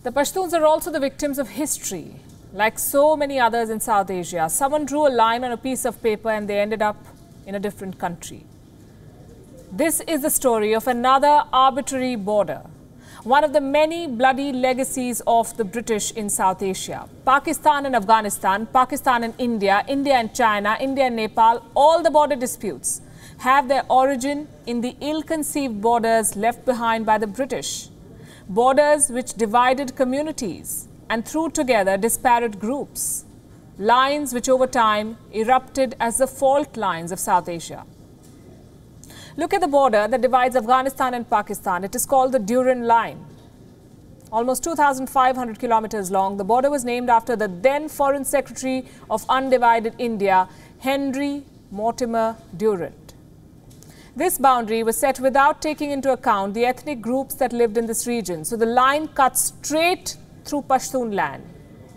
The Pashtuns are also the victims of history. Like so many others in South Asia, someone drew a line on a piece of paper and they ended up in a different country. This is the story of another arbitrary border, one of the many bloody legacies of the British in South Asia. Pakistan and Afghanistan, Pakistan and India, India and China, India and Nepal, all the border disputes have their origin in the ill-conceived borders left behind by the British. Borders which divided communities and threw together disparate groups. Lines which over time erupted as the fault lines of South Asia. Look at the border that divides Afghanistan and Pakistan. It is called the Durand Line. Almost 2,500 kilometers long, the border was named after the then Foreign Secretary of Undivided India, Henry Mortimer Durand. This boundary was set without taking into account the ethnic groups that lived in this region. So the line cuts straight through Pashtun land.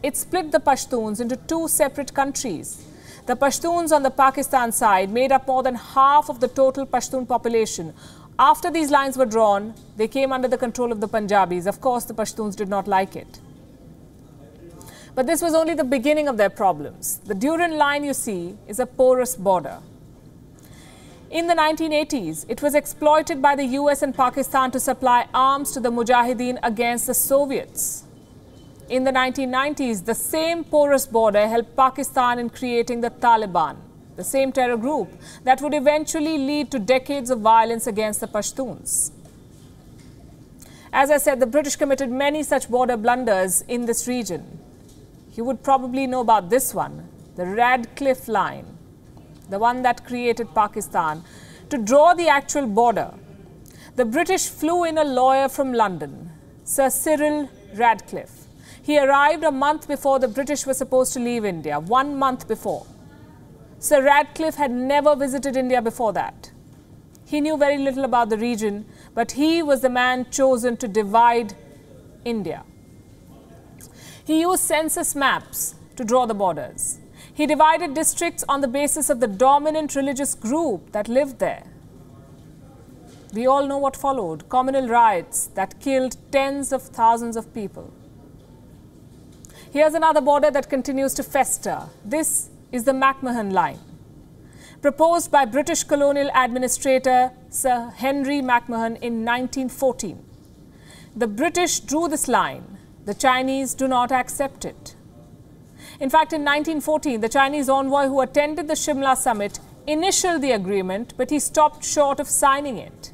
It split the Pashtuns into two separate countries. The Pashtuns on the Pakistan side made up more than half of the total Pashtun population. After these lines were drawn, they came under the control of the Punjabis. Of course, the Pashtuns did not like it. But this was only the beginning of their problems. The Durand Line, you see, is a porous border. In the 1980s, it was exploited by the US and Pakistan to supply arms to the Mujahideen against the Soviets. In the 1990s, the same porous border helped Pakistan in creating the Taliban, the same terror group that would eventually lead to decades of violence against the Pashtuns. As I said, the British committed many such border blunders in this region. You would probably know about this one, the Radcliffe Line, the one that created Pakistan. To draw the actual border, the British flew in a lawyer from London, Sir Cyril Radcliffe. He arrived a month before the British were supposed to leave India, 1 month before. Sir Radcliffe had never visited India before that. He knew very little about the region, but he was the man chosen to divide India. He used census maps to draw the borders. He divided districts on the basis of the dominant religious group that lived there. We all know what followed: communal riots that killed tens of thousands of people. Here's another border that continues to fester. This is the McMahon Line, proposed by British colonial administrator Sir Henry McMahon in 1914. The British drew this line. The Chinese do not accept it. In fact, in 1914, the Chinese envoy who attended the Shimla summit initialed the agreement, but he stopped short of signing it.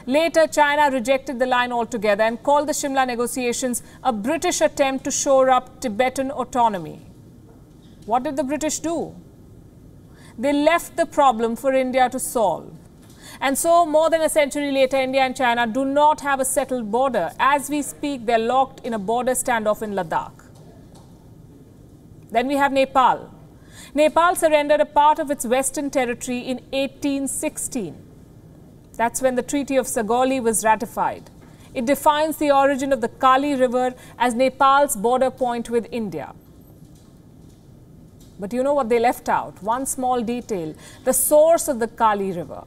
Later, China rejected the line altogether and called the Shimla negotiations a British attempt to shore up Tibetan autonomy. What did the British do? They left the problem for India to solve. And so, more than a century later, India and China do not have a settled border. As we speak, they're locked in a border standoff in Ladakh. Then we have Nepal. Nepal surrendered a part of its western territory in 1816. That's when the Treaty of Sagoli was ratified. It defines the origin of the Kali River as Nepal's border point with India. But you know what they left out? One small detail: the source of the Kali River.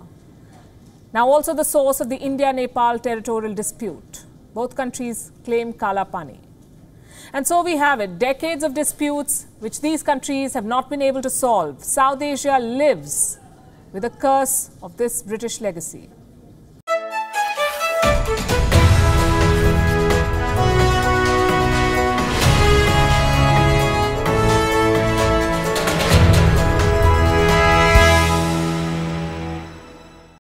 Now also the source of the India-Nepal territorial dispute. Both countries claim Kalapani. And so we have it, decades of disputes which these countries have not been able to solve. South Asia lives with the curse of this British legacy.